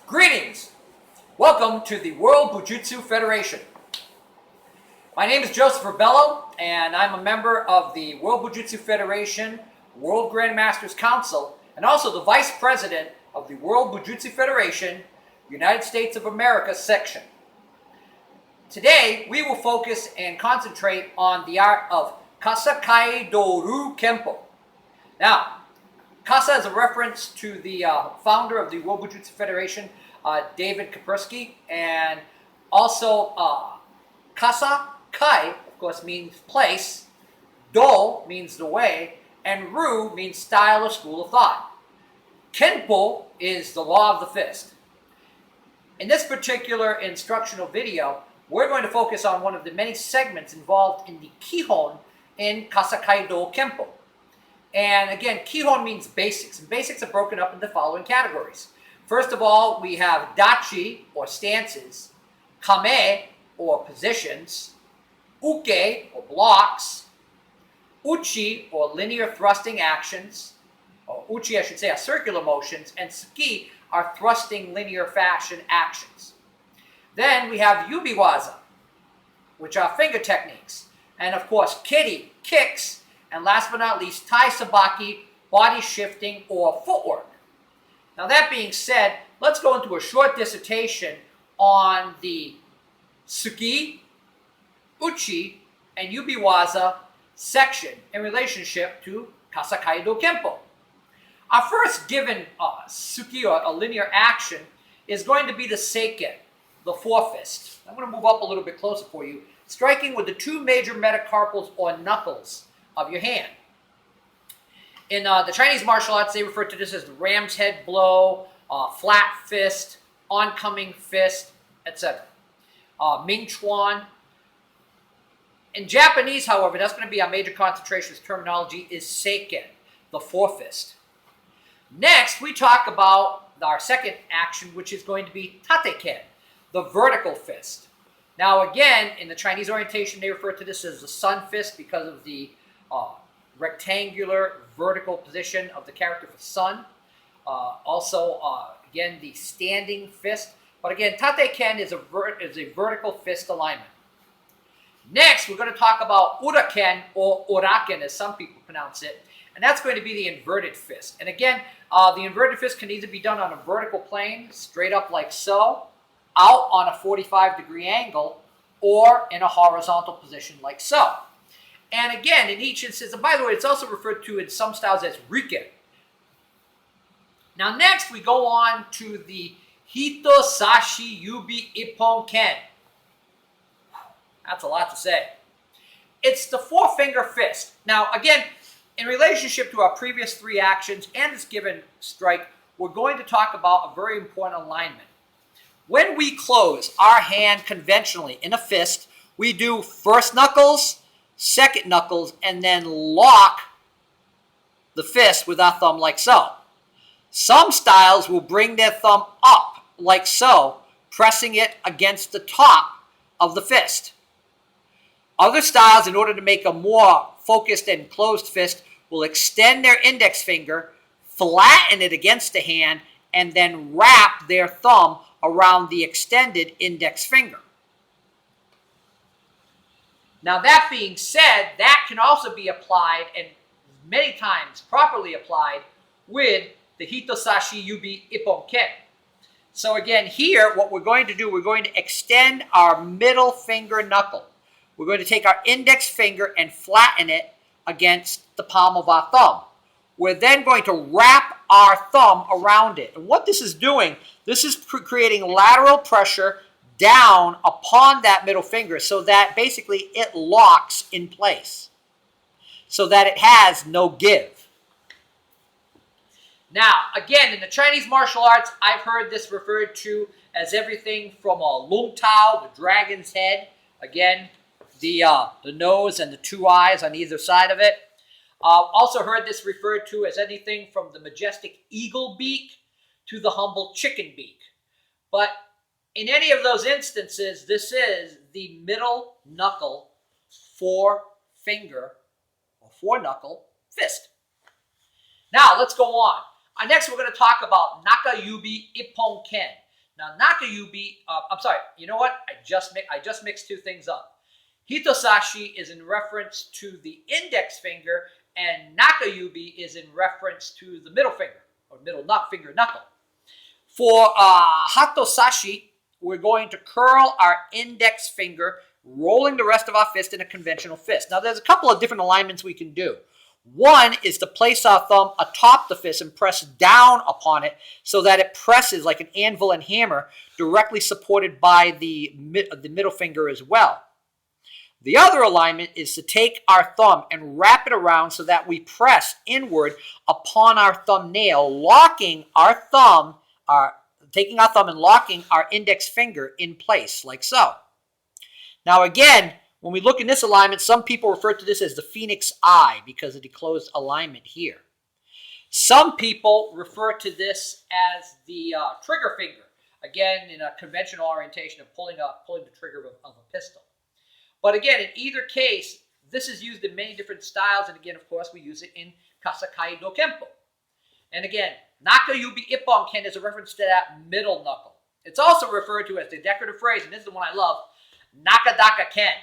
Greetings! Welcome to the World Bujutsu Federation. My name is Joseph Rebelo, and I'm a member of the World Bujutsu Federation, World Grandmasters Council, and also the Vice President of the World Bujutsu Federation, United States of America section. Today, we will focus and concentrate on the art of Kasakaido Kenpo. Now, Kasa is a reference to the founder of the World Bujutsu Federation, David Kaspersky, and also Kasa, Kai, of course, means place, Do means the way, and Ru means style or school of thought. Kenpo is the law of the fist. In this particular instructional video, we're going to focus on one of the many segments involved in the Kihon in Kasakaido Kenpo. And again, Kihon means basics, and basics are broken up into the following categories. First of all, we have Dachi, or stances, Kame, or positions, Uke, or blocks, Uchi, or linear thrusting actions, or Uchi, I should say, are circular motions, and Tsuki are thrusting linear fashion actions. Then we have Yubi Waza, which are finger techniques, and of course, Kiri, kicks, and last but not least, Tai Sabaki, body shifting, or footwork. Now that being said, let's go into a short dissertation on the Tsuki, Uchi, and Yubi Waza section in relationship to Kasakaido Kenpo. Our first given Tsuki, or a linear action, is going to be the Seiken, the forefist. I'm going to move up a little bit closer for you, striking with the two major metacarpals or knuckles of your hand. In the Chinese martial arts, they refer to this as the ram's head blow, flat fist, oncoming fist, etc. Ming Chuan. In Japanese, however, that's going to be our major concentration terminology, is Seiken, the forefist. Next, we talk about our second action, which is going to be Tateken, the vertical fist. Now again, in the Chinese orientation, they refer to this as the sun fist because of the rectangular vertical position of the character for sun. Again, the standing fist. But again, Tateken is a vertical fist alignment. Next, we're going to talk about Uraken, or Uraken as some people pronounce it. And that's going to be the inverted fist. And again, the inverted fist can either be done on a vertical plane, straight up like so, out on a 45-degree angle, or in a horizontal position like so. And again, in each instance, and by the way, it's also referred to in some styles as Riken. Now next, we go on to the Hitosashi Yubi Ippon Ken. That's a lot to say. It's the four-finger fist. Now again, in relationship to our previous three actions and this given strike, we're going to talk about a very important alignment. When we close our hand conventionally in a fist, we do first knuckles, second knuckles, and then lock the fist with our thumb like so. Some styles will bring their thumb up like so, pressing it against the top of the fist. Other styles, in order to make a more focused and closed fist, will extend their index finger, flatten it against the hand, and then wrap their thumb around the extended index finger. Now that being said, that can also be applied, and many times properly applied, with the Hitosashi Yubi Ippon Ken. So again, here, what we're going to do, we're going to extend our middle finger knuckle. We're going to take our index finger and flatten it against the palm of our thumb. We're then going to wrap our thumb around it. And what this is doing, this is creating lateral pressure down upon that middle finger so that basically it locks in place, so that it has no give. Now, again, in the Chinese martial arts, I've heard this referred to as everything from a lung tao, the dragon's head, again, the nose and the two eyes on either side of it. Also heard this referred to as anything from the majestic eagle beak to the humble chicken beak. But in any of those instances, this is the middle knuckle four-finger or four-knuckle fist. Now, let's go on. Next, we're going to talk about Naka Yubi Ippon Ken. Now, Nakayubi, I'm sorry, you know what? I just mixed two things up. Hitosashi is in reference to the index finger, and Nakayubi is in reference to the middle finger, or middle finger knuckle. For Hatosashi, we're going to curl our index finger, rolling the rest of our fist in a conventional fist. Now, there's a couple of different alignments we can do. One is to place our thumb atop the fist and press down upon it so that it presses like an anvil and hammer, directly supported by the middle finger as well. The other alignment is to take our thumb and wrap it around so that we press inward upon our thumbnail, locking our thumb, taking our thumb and locking our index finger in place, like so. Now again, when we look in this alignment, some people refer to this as the phoenix eye because of the closed alignment here. Some people refer to this as the trigger finger, again in a conventional orientation of pulling the trigger of a pistol. But again, in either case, this is used in many different styles, and again, of course, we use it in Kasakaido Kenpo. And again, Nakayubi Ippon Ken is a reference to that middle knuckle. It's also referred to as the decorative phrase, and this is the one I love, Nakadaka Ken.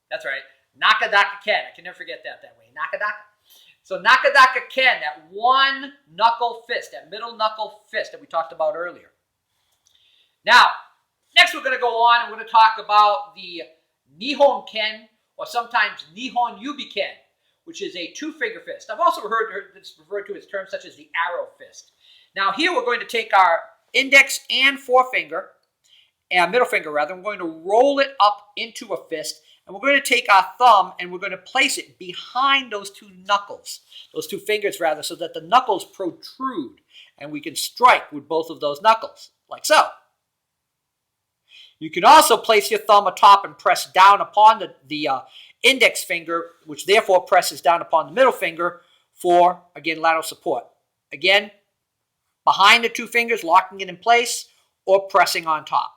That's right, Nakadaka Ken. I can never forget that way, Nakadaka. So Nakadaka Ken, that one knuckle fist, that middle knuckle fist that we talked about earlier. Now, next we're going to go on and we're going to talk about the Nihon Ken, or sometimes Nihon Yubi Ken, which is a two-finger fist. I've also heard this referred to as terms such as the arrow fist. Now here we're going to take our index and forefinger, and middle finger rather, and we're going to roll it up into a fist, and we're going to take our thumb and we're going to place it behind those two knuckles, those two fingers rather, so that the knuckles protrude, and we can strike with both of those knuckles, like so. You can also place your thumb atop and press down upon the index finger, which therefore presses down upon the middle finger for, again, lateral support. Again, behind the two fingers, locking it in place, or pressing on top.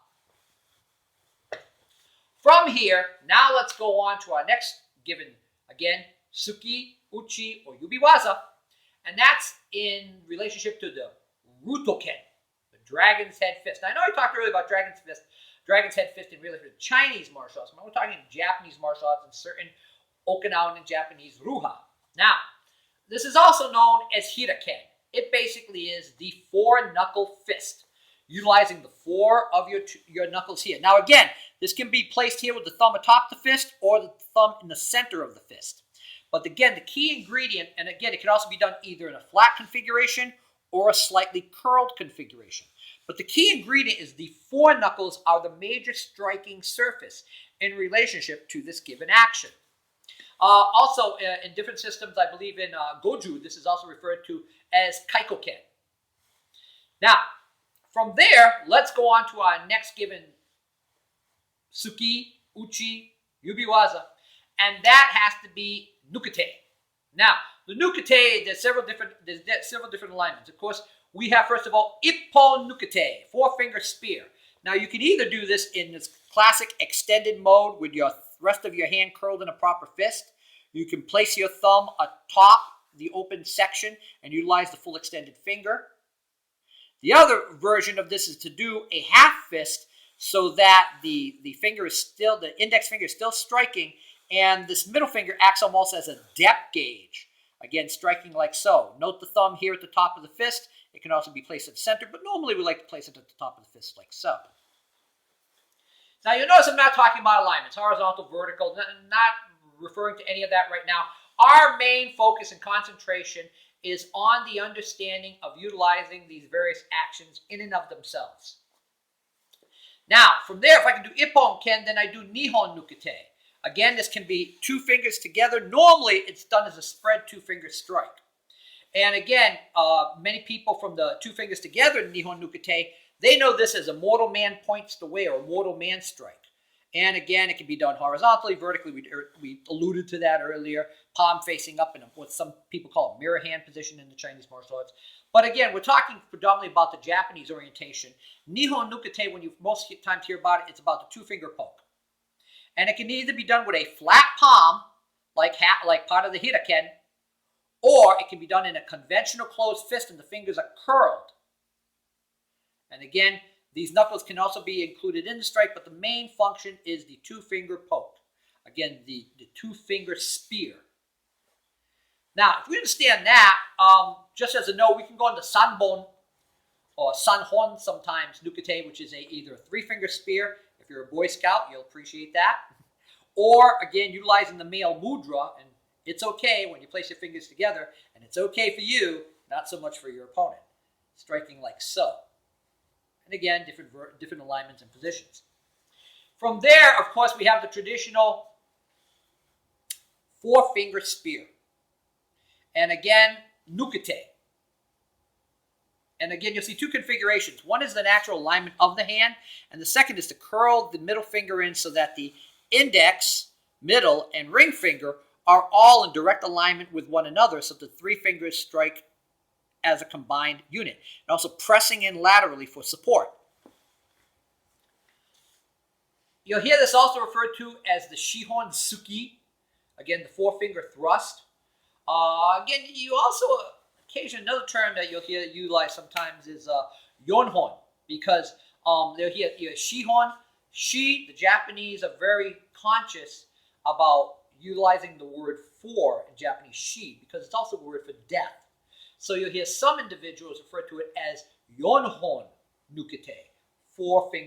From here, now let's go on to our next given, again, Tsuki, Uchi, or Yubi Waza, and that's in relationship to the Rutoken, the dragon's head fist. Now, I know I talked earlier about dragon's head fist in relation to Chinese martial arts, but we're talking Japanese martial arts and certain Okinawan and Japanese ruha. Now, this is also known as hiraken. It basically is the four-knuckle fist, utilizing the four of your knuckles here. Now again, this can be placed here with the thumb atop the fist or the thumb in the center of the fist. But again, the key ingredient, and again, it can also be done either in a flat configuration or a slightly curled configuration. But the key ingredient is the four knuckles are the major striking surface in relationship to this given action. Also, in different systems, I believe in Goju, this is also referred to as Kaikoken. Now, from there, let's go on to our next given Tsuki, Uchi, Yubi Waza, and that has to be Nukete. Now, the Nukete, there's several different alignments. Of course, we have, first of all, Ippon Nukete, four-finger spear. Now, you can either do this in this classic extended mode with your rest of your hand curled in a proper fist. You can place your thumb atop the open section and utilize the full extended finger. The other version of this is to do a half fist so that the finger is still, the index finger is still striking, and this middle finger acts almost as a depth gauge. Again, striking like so. Note the thumb here at the top of the fist. It can also be placed at the center, but normally we like to place it at the top of the fist like so. Now you'll notice I'm not talking about alignments, horizontal, vertical, not referring to any of that right now. Our main focus and concentration is on the understanding of utilizing these various actions in and of themselves. Now, from there, if I can do Ippon Ken, then I do Nihon Nukete. Again, this can be two fingers together. Normally, it's done as a spread two-finger strike. And again, many people from the two fingers together in Nihon Nukete, they know this as a mortal man points the way, or a mortal man strike. And again, it can be done horizontally, vertically. We alluded to that earlier. Palm facing up in what some people call a mirror hand position in the Chinese martial arts. But again, we're talking predominantly about the Japanese orientation. Nihon Nukete, when you most times hear about it, it's about the two-finger poke. And it can either be done with a flat palm, like part of the hiraken, or it can be done in a conventional closed fist and the fingers are curled. And again, these knuckles can also be included in the strike, but the main function is the two-finger poke. Again, the two-finger spear. Now, if we understand that, just as a note, we can go into sanbon or sanhon sometimes, nukete, which is either a three-finger spear. If you're a Boy Scout, you'll appreciate that. Or, again, utilizing the male mudra, and it's okay when you place your fingers together, and it's okay for you, not so much for your opponent. Striking like so. And again, different alignments and positions. From there, of course, we have the traditional four-finger spear. And again, nukete. And again, you'll see two configurations. One is the natural alignment of the hand, and the second is to curl the middle finger in so that the index, middle, and ring finger are all in direct alignment with one another so the three fingers strike as a combined unit. And also pressing in laterally for support. You'll hear this also referred to as the Shihon Tsuki. Again, the four-finger thrust. Again, you also, occasionally another term that you'll hear utilized sometimes is yonhon, because they'll hear shihon. The Japanese are very conscious about utilizing the word for in Japanese shi, because it's also a word for death. So you'll hear some individuals refer to it as yonhon nukete, four-finger